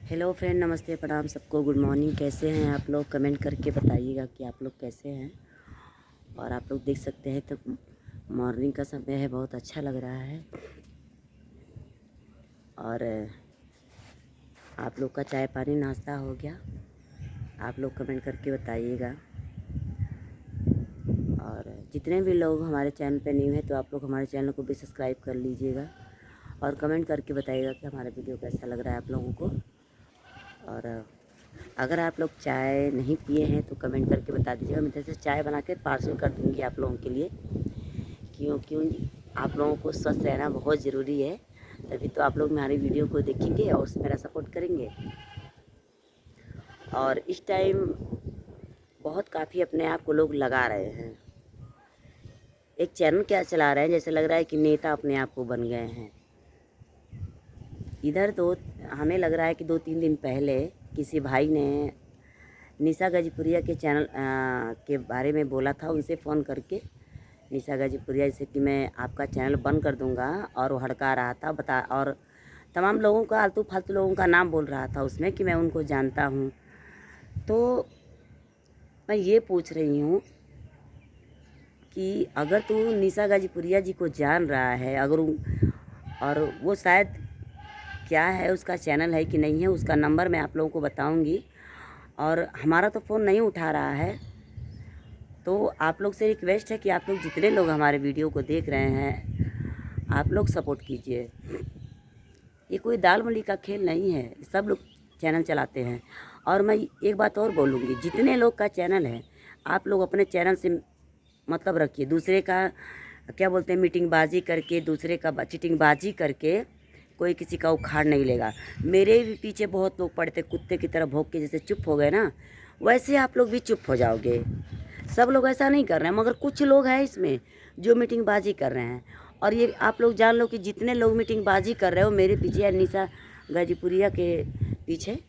Hello friend, नमस्ते, प्रणाम सबको, गुड मॉर्निंग। कैसे हैं आप लोग? कमेंट करके बताइएगा कि आप लोग कैसे हैं। और आप लोग देख सकते हैं तो मॉर्निंग का समय है, बहुत अच्छा लग रहा है। और आप लोग का चाय पानी नाश्ता हो गया? आप लोग कमेंट करके बताइएगा। और जितने भी लोग हमारे चैनल पे न्यू हैं तो आप लोग हमारे चैनल को भी सब्सक्राइब कर लीजिएगा और कमेंट करके बताइएगा कि हमारा वीडियो कैसा लग रहा है आप लोगों को। और अगर आप लोग चाय नहीं पिए हैं तो कमेंट करके बता दीजिएगा। मैं जैसे चाय बना के पार्सल कर दूँगी आप लोगों के लिए। क्यों आप लोगों को स्वस्थ रहना बहुत ज़रूरी है, तभी तो आप लोग हमारी वीडियो को देखेंगे और मेरा सपोर्ट करेंगे। और इस टाइम बहुत काफ़ी अपने आप को लोग लगा रहे हैं, एक चैनल क्या चला रहे हैं, जैसे लग रहा है कि नेता अपने आप को बन गए हैं। इधर तो हमें लग रहा है कि 2-3 दिन पहले किसी भाई ने निशा गाजीपुरिया के चैनल के बारे में बोला था, उनसे फ़ोन करके निशा गाजीपुरिया जैसे कि मैं आपका चैनल बंद कर दूंगा, और वो हड़का रहा था और तमाम लोगों का, आलतू फालतू लोगों का नाम बोल रहा था उसमें कि मैं उनको जानता हूँ। तो मैं ये पूछ रही हूँ कि अगर तू निशा गाजीपुरिया जी को जान रहा है, अगर और वो शायद क्या है, उसका चैनल है कि नहीं है, उसका नंबर मैं आप लोगों को बताऊंगी। और हमारा तो फ़ोन नहीं उठा रहा है, तो आप लोग से रिक्वेस्ट है कि आप लोग जितने लोग हमारे वीडियो को देख रहे हैं आप लोग सपोर्ट कीजिए। ये कोई दाल मूली का खेल नहीं है, सब लोग चैनल चलाते हैं। और मैं एक बात और बोलूँगी, जितने लोग का चैनल है आप लोग अपने चैनल से मतलब रखिए। दूसरे का क्या बोलते हैं, मीटिंगबाजी करके, दूसरे का चीटिंगबाजी करके कोई किसी का उखाड़ नहीं लेगा। मेरे भी पीछे बहुत लोग पड़े थे, कुत्ते की तरह भौंक के जैसे चुप हो गए ना, वैसे आप लोग भी चुप हो जाओगे। सब लोग ऐसा नहीं कर रहे हैं, मगर कुछ लोग हैं इसमें जो मीटिंगबाजी कर रहे हैं। और ये आप लोग जान लो कि जितने लोग मीटिंगबाजी कर रहे हो मेरे पीछे या निशा गाजीपुरिया के पीछे,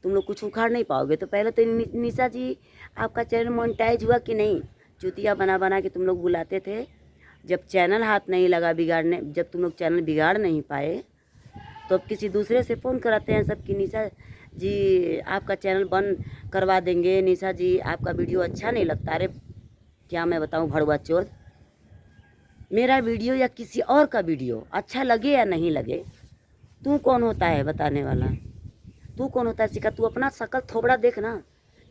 तुम लोग कुछ उखाड़ नहीं पाओगे। तो पहले तो निशा जी, आपका चैनल मोनेटाइज हुआ कि नहीं? चुतिया बना बना के तुम लोग बुलाते थे, जब चैनल हाथ नहीं लगा बिगाड़ने, जब तुम लोग चैनल बिगाड़ नहीं पाए तो अब किसी दूसरे से फ़ोन कराते हैं सब कि निशा जी आपका चैनल बंद करवा देंगे, निशा जी आपका वीडियो अच्छा नहीं लगता। अरे क्या मैं बताऊं भड़वा चोर, मेरा वीडियो या किसी और का वीडियो अच्छा लगे या नहीं लगे, तू कौन होता है बताने वाला? तू कौन होता है सिखा? तू अपना शकल थोबड़ा देख ना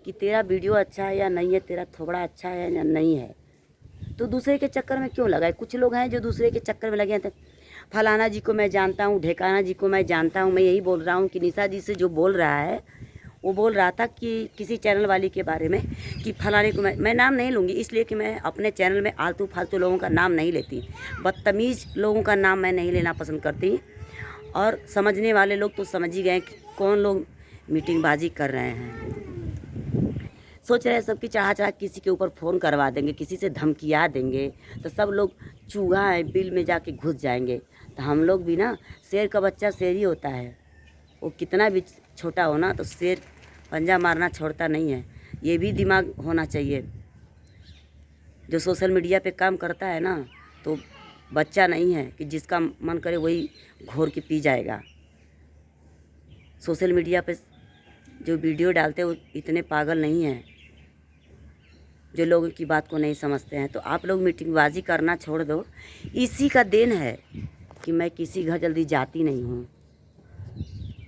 कि तेरा वीडियो अच्छा है या नहीं है, तेरा थोबड़ा अच्छा है या नहीं है। तो दूसरे के चक्कर में क्यों लगा है? कुछ लोग हैं जो दूसरे के चक्कर में लगे हैं। फलाना जी को मैं जानता हूँ, ढेकाना जी को मैं जानता हूँ। मैं यही बोल रहा हूँ कि निशा जी से जो बोल रहा है, वो बोल रहा था कि किसी चैनल वाली के बारे में कि फलाने को मैं नाम नहीं लूँगी, इसलिए कि मैं अपने चैनल में आलतू फालतू लोगों का नाम नहीं लेती, बदतमीज़ लोगों का नाम मैं नहीं लेना पसंद करती। और समझने वाले लोग तो समझ ही गए कि कौन लोग मीटिंगबाजी कर रहे हैं। सोच रहे हैं सबकी चढ़ा चढ़ा किसी के ऊपर फ़ोन करवा देंगे, किसी से धमकिया देंगे तो सब लोग चूहा है बिल में जाके घुस जाएंगे। तो हम लोग भी ना, शेर का बच्चा शेर ही होता है, वो कितना भी छोटा हो ना, तो शेर पंजा मारना छोड़ता नहीं है। ये भी दिमाग होना चाहिए। जो सोशल मीडिया पे काम करता है ना, तो बच्चा नहीं है कि जिसका मन करे वही घोर के पी जाएगा। सोशल मीडिया पे जो वीडियो डालते हैं वो इतने पागल नहीं हैं जो लोगों की बात को नहीं समझते हैं। तो आप लोग मीटिंगबाजी करना छोड़ दो। इसी का देन है कि मैं किसी घर जल्दी जाती नहीं हूँ।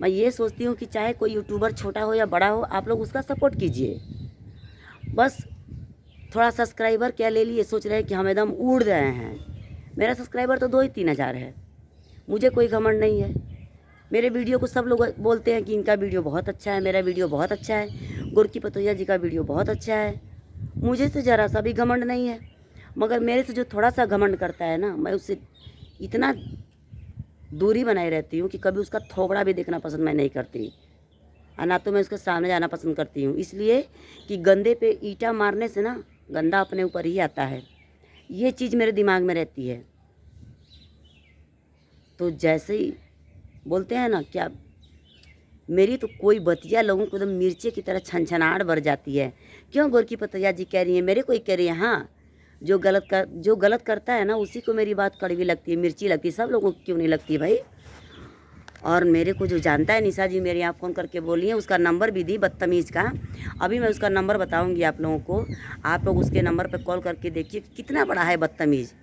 मैं ये सोचती हूँ कि चाहे कोई यूट्यूबर छोटा हो या बड़ा हो, आप लोग उसका सपोर्ट कीजिए। बस थोड़ा सब्सक्राइबर क्या ले लिए, सोच रहे हैं कि हम एकदम उड़ रहे हैं। मेरा सब्सक्राइबर तो 2 ही 3 हज़ार है, मुझे कोई घमंड नहीं है। मेरे वीडियो को सब लोग बोलते हैं कि इनका वीडियो बहुत अच्छा है, मेरा वीडियो बहुत अच्छा है, गोरकी पतोहिया जी का वीडियो बहुत अच्छा है। मुझे तो ज़रा सा भी घमंड नहीं है, मगर मेरे से जो थोड़ा सा घमंड करता है ना, मैं उससे इतना दूरी बनाए रहती हूँ कि कभी उसका थोबड़ा भी देखना पसंद मैं नहीं करती, और ना तो मैं उसके सामने जाना पसंद करती हूँ। इसलिए कि गंदे पे ईंटा मारने से ना गंदा अपने ऊपर ही आता है, ये चीज़ मेरे दिमाग में रहती है। तो जैसे ही बोलते हैं ना, क्या मेरी तो कोई बतिया लोगों को एकदम मिर्चे की तरह छनछनाहट बढ़ जाती है। क्यों गोरकी पतैया जी कह रही हैं, मेरे को ही कह रही है? हाँ, जो गलत करता है ना, उसी को मेरी बात कड़वी लगती है, मिर्ची लगती है। सब लोगों को क्यों नहीं लगती भाई? और मेरे को जो जानता है निशा जी मेरे यहाँ फ़ोन करके बोली है, उसका नंबर भी दी बदतमीज़ का। अभी मैं उसका नंबर बताऊंगी आप लोगों को, आप लोग उसके नंबर पर कॉल करके देखिए कितना बड़ा है बदतमीज़।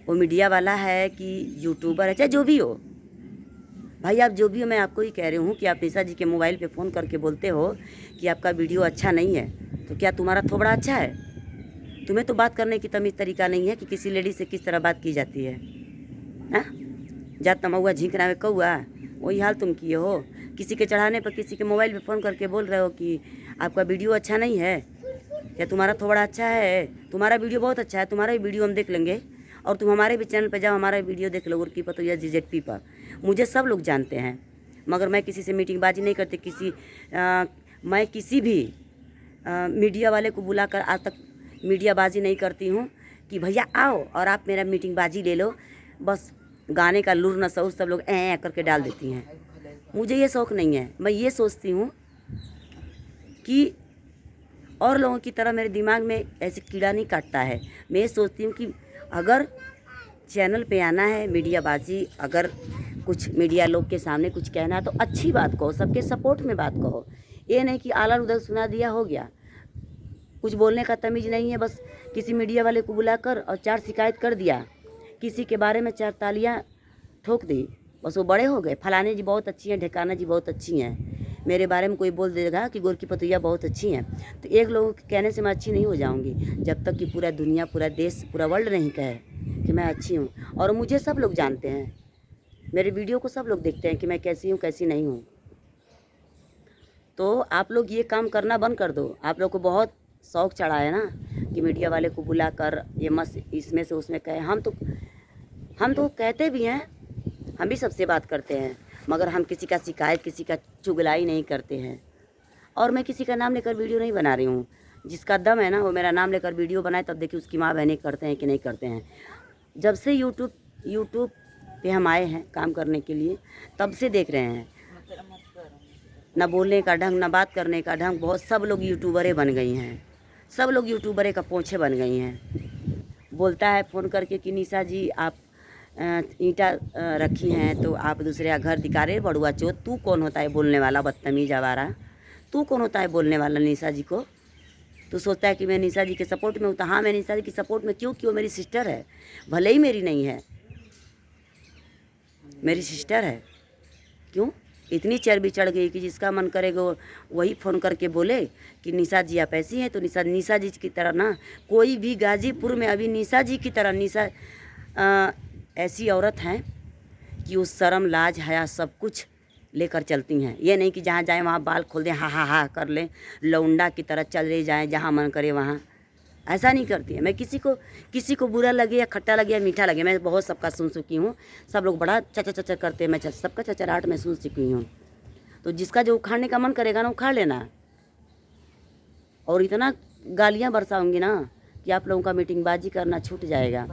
वो मीडिया वाला है कि यूट्यूबर है, चाहे जो भी हो भाई, आप जो भी हो, मैं आपको ही कह रही हूँ कि आप निशा जी के मोबाइल पे फ़ोन करके बोलते हो कि आपका वीडियो अच्छा नहीं है, तो क्या तुम्हारा थोबड़ा अच्छा है? तुम्हें तो बात करने की तमीज़ तरीका नहीं है कि किसी लेडीज से किस तरह बात की जाती है। हाँ, जा तमौआ झिंकना में कौआ, वही हाल तुम किए हो। किसी के चढ़ाने पर किसी के मोबाइल पे फ़ोन करके बोल रहे हो कि आपका वीडियो अच्छा नहीं है। क्या तुम्हारा थोड़ा अच्छा है? तुम्हारा वीडियो बहुत अच्छा है, तुम्हारा भी वीडियो हम देख लेंगे, और तुम हमारे भी चैनल पर जाओ, हमारा वीडियो देख लो, उर्की पतोया GZP पर। मुझे सब लोग जानते हैं, मगर मैं किसी से मीटिंगबाजी नहीं करती। मैं किसी भी मीडिया वाले को बुलाकर आज तक मीडियाबाजी नहीं करती हूँ कि भैया आओ और आप मेरा मीटिंगबाजी ले लो। बस गाने का लूर न सऊर सब लोग ऐ करके डाल देती हैं। मुझे ये शौक़ नहीं है। मैं ये सोचती हूँ कि और लोगों की तरह मेरे दिमाग में ऐसे कीड़ा नहीं काटता है। मैं ये सोचती हूँ कि अगर चैनल पे आना है मीडियाबाजी, अगर कुछ मीडिया लोग के सामने कुछ कहना है तो अच्छी बात कहो, सबके सपोर्ट में बात कहो। ये नहीं कि आला उधर सुना दिया हो गया, कुछ बोलने का तमीज़ नहीं है। बस किसी मीडिया वाले को बुलाकर और 4 शिकायत कर दिया, किसी के बारे में 4 तालियां ठोक दी, बस वो बड़े हो गए। फलाने जी बहुत अच्छी हैं, ढेकाना जी बहुत अच्छी हैं। मेरे बारे में कोई बोल देगा कि गोरकी पतोया बहुत अच्छी हैं, तो एक लोगों के कहने से मैं अच्छी नहीं हो जाऊंगी, जब तक कि पूरा दुनिया, पूरा देश, पूरा वर्ल्ड नहीं कहे कि मैं अच्छी हूँ। और मुझे सब लोग जानते हैं, मेरे वीडियो को सब लोग देखते हैं कि मैं कैसी हूँ कैसी नहीं हूँ। तो आप लोग ये काम करना बंद कर दो। आप लोग को बहुत शौक़ चढ़ा है ना कि मीडिया वाले को बुलाकर ये मत इसमें से उसमें कहे। हम तो कहते भी हैं, हम भी सबसे बात करते हैं, मगर हम किसी का शिकायत, किसी का चुगलाई नहीं करते हैं। और मैं किसी का नाम लेकर वीडियो नहीं बना रही हूँ। जिसका दम है ना वो मेरा नाम लेकर वीडियो बनाए, तब देखिए उसकी माँ बहनें करते हैं कि नहीं करते हैं। जब से यूट्यूब पे हम आए हैं काम करने के लिए, तब से देख रहे हैं, ना बोलने का ढंग, ना बात करने का ढंग। बहुत सब लोग यूट्यूबरें बन गई हैं, सब लोग यूट्यूबरे का पोंछे बन गई हैं। बोलता है फ़ोन करके कि निशा जी आप ईंटा रखी हैं तो आप दूसरे का घर दिखा रहे, बड़ुआ चोत। तू कौन होता है बोलने वाला, बदतमीज आवारा? तू कौन होता है बोलने वाला निशा जी को? तू सोचता है कि मैं निशा जी के सपोर्ट में हूँ? तो हाँ, मैं निशा जी के सपोर्ट में क्यों मेरी सिस्टर है, भले ही मेरी नहीं है, मेरी सिस्टर है। क्यों इतनी चर्बी चढ़ गई कि जिसका मन करेगा वही फ़ोन करके बोले कि निशा जी आप ऐसी हैं। तो निशा जी की तरह ना कोई भी गाजीपुर में अभी निशा जी की तरह ऐसी औरत हैं कि उस शर्म, लाज, हया सब कुछ लेकर चलती हैं। ये नहीं कि जहाँ जाए वहाँ बाल खोल दें, हा हा हा कर लें, लौंडा की तरह चल रही जाएँ जहाँ मन करे वहाँ। ऐसा नहीं करती है। मैं किसी को बुरा लगे या खट्टा लगे या मीठा लगे, मैं बहुत सबका सुन चुकी हूँ। सब लोग बड़ा चचा चचा करते हैं, मैं सबका चचराहट मैं सुन चुकी हूँ। तो जिसका जो उखाड़ने का मन करेगा ना उखाड़ लेना। और इतना गालियाँ बरसाऊंगी ना कि आप लोगों का मीटिंगबाजी करना छूट जाएगा।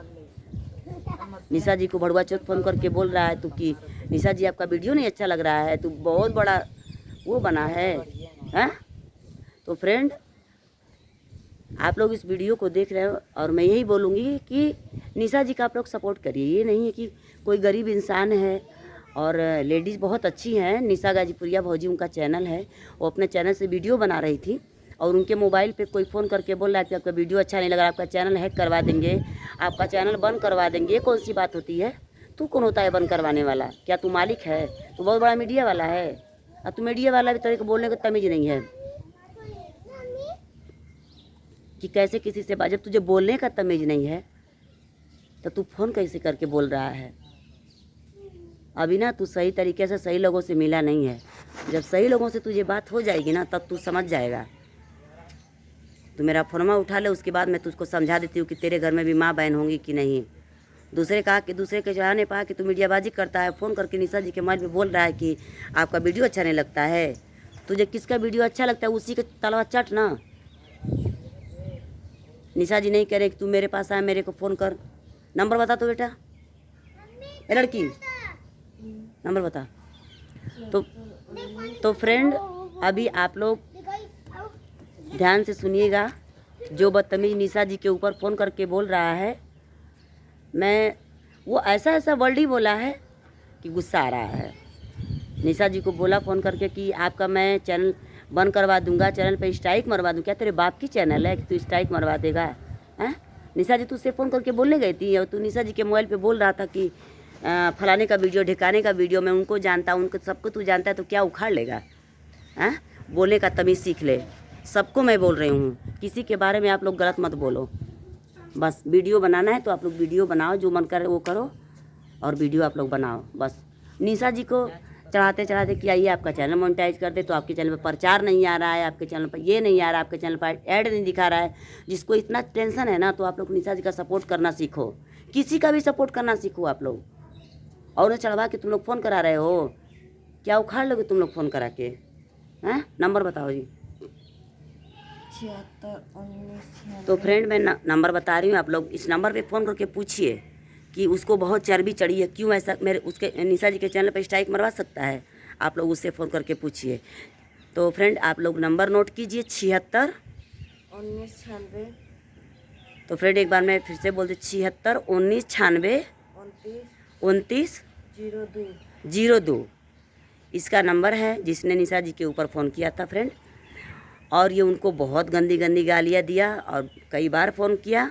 निशा जी को भड़ुआ चौथ फ़ोन करके बोल रहा है तू कि निशा जी आपका वीडियो नहीं अच्छा लग रहा है, तू बहुत बड़ा वो बना है, हैं? तो फ्रेंड, आप लोग इस वीडियो को देख रहे हो और मैं यही बोलूँगी कि निशा जी का आप लोग सपोर्ट करिए। ये नहीं है कि कोई गरीब इंसान है, और लेडीज़ बहुत अच्छी हैं। निशा गाजीपुरिया भौजी उनका चैनल है, वो अपने चैनल से वीडियो बना रही थी और उनके मोबाइल पे कोई फ़ोन करके बोल रहा है कि आपका वीडियो अच्छा नहीं लग रहा, आपका चैनल हैक करवा देंगे, आपका चैनल बंद करवा देंगे। ये कौन सी बात होती है? तू कौन होता है बंद करवाने वाला? क्या तू मालिक है? तू बहुत बड़ा मीडिया वाला है, और तू मीडिया वाला भी तेरे को बोलने का तमीज़ नहीं है कि कैसे किसी से जब तुझे बोलने का तमीज़ नहीं है तो तू फ़ोन कैसे करके बोल रहा है? अभी ना तू सही तरीके से सही लोगों से मिला नहीं है। जब सही लोगों से तुझे बात हो जाएगी ना तब तू समझ जाएगा। तू मेरा फ़ोनमा उठा ले, उसके बाद मैं तुझको समझा देती हूँ कि तेरे घर में भी माँ बहन होंगी कि नहीं। दूसरे के चढ़ाने पा कि तू मीडियाबाजी करता है, फ़ोन करके निशा जी के मोबाइल पे बोल रहा है कि आपका वीडियो अच्छा नहीं लगता है। तुझे किसका वीडियो अच्छा लगता है उसी के तलवा चट ना। निशा जी नहीं कह रहे कि तू मेरे पास आए, मेरे को फ़ोन कर। नंबर बता तो बेटा, ए लड़की नंबर बता। तो फ्रेंड, अभी आप लोग ध्यान से सुनिएगा। जो बदतमीज निशा जी के ऊपर फ़ोन करके बोल रहा है, मैं वो ऐसा वर्ड ही बोला है कि गुस्सा आ रहा है। निशा जी को बोला फ़ोन करके कि आपका मैं चैनल बंद करवा दूंगा, चैनल पे स्ट्राइक मरवा दूँ। क्या तेरे बाप की चैनल है कि तू स्ट्राइक मरवा देगा? हैं निशा जी, तुझसे फ़ोन करके बोलने गई थी और तू निशा जी के मोबाइल पे बोल रहा था कि फलाने का वीडियो, ढिकाने का वीडियो, मैं उनको जानता हूँ, उनको सबको तू जानता है, तो क्या उखाड़ लेगा? हैं बोलने का तमीज़ सीख ले। सबको मैं बोल रही हूँ, किसी के बारे में आप लोग गलत मत बोलो। बस वीडियो बनाना है तो आप लोग वीडियो बनाओ, जो मन करे वो करो और वीडियो आप लोग बनाओ। बस निशा जी को चढ़ाते चढ़ाते कि आइए आपका चैनल मोनेटाइज कर दे, तो आपके चैनल पर प्रचार नहीं आ रहा है, आपके चैनल पर ये नहीं आ रहा, आपके चैनल पर ऐड नहीं दिखा रहा है। जिसको इतना टेंशन है ना, तो आप लोग निशा जी का सपोर्ट करना सीखो, किसी का भी सपोर्ट करना सीखो आप लोग। और चढ़वा के तुम लोग फ़ोन करा रहे हो, क्या उखाड़ लोगे तुम लोग फ़ोन करा के? हैं नंबर बताओ जी। 76 तो फ्रेंड मैं नंबर बता रही हूँ, आप लोग इस नंबर पे फ़ोन करके पूछिए कि उसको बहुत चर्बी चढ़ी है, क्यों ऐसा मेरे उसके निशा जी के चैनल पे स्ट्राइक मरवा सकता है। आप लोग उससे फ़ोन करके पूछिए। तो फ्रेंड आप लोग नंबर नोट कीजिए, 76 19 96। तो फ्रेंड एक बार मैं फिर से बोलती, 76 19 96 29 02 इसका नंबर है, जिसने निशा जी के ऊपर फ़ोन किया था फ्रेंड। और ये उनको बहुत गंदी गंदी गालियाँ दिया और कई बार फ़ोन किया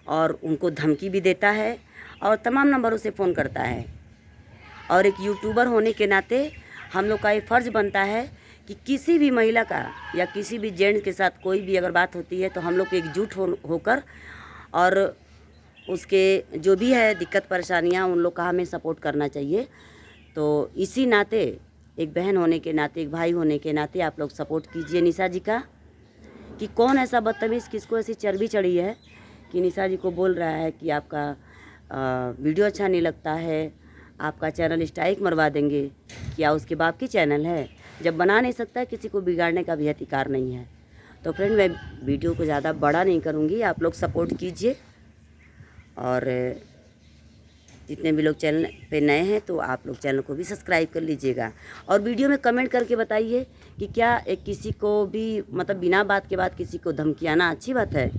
और उनको धमकी भी देता है और तमाम नंबरों से फ़ोन करता है। और एक यूट्यूबर होने के नाते हम लोग का ये फ़र्ज़ बनता है कि किसी भी महिला का या किसी भी जेंट्स के साथ कोई भी अगर बात होती है तो हम लोग को एकजुट होकर और उसके जो भी है दिक्कत परेशानियां, उन लोग का हमें सपोर्ट करना चाहिए। तो इसी नाते, एक बहन होने के नाते, एक भाई होने के नाते आप लोग सपोर्ट कीजिए निशा जी का। कि कौन ऐसा बदतमीज़, किसको ऐसी चर्बी चढ़ी है कि निशा जी को बोल रहा है कि आपका वीडियो अच्छा नहीं लगता है, आपका चैनल स्ट्राइक मरवा देंगे। क्या उसके बाप की चैनल है? जब बना नहीं सकता है, किसी को बिगाड़ने का भी अधिकार नहीं है। तो फ्रेंड मैं वीडियो को ज़्यादा बड़ा नहीं करूँगी, आप लोग सपोर्ट कीजिए। और जितने भी लोग चैनल पे नए हैं तो आप लोग चैनल को भी सब्सक्राइब कर लीजिएगा। और वीडियो में कमेंट करके बताइए कि क्या एक किसी को भी मतलब बिना बात के बाद किसी को धमकियाना अच्छी बात है?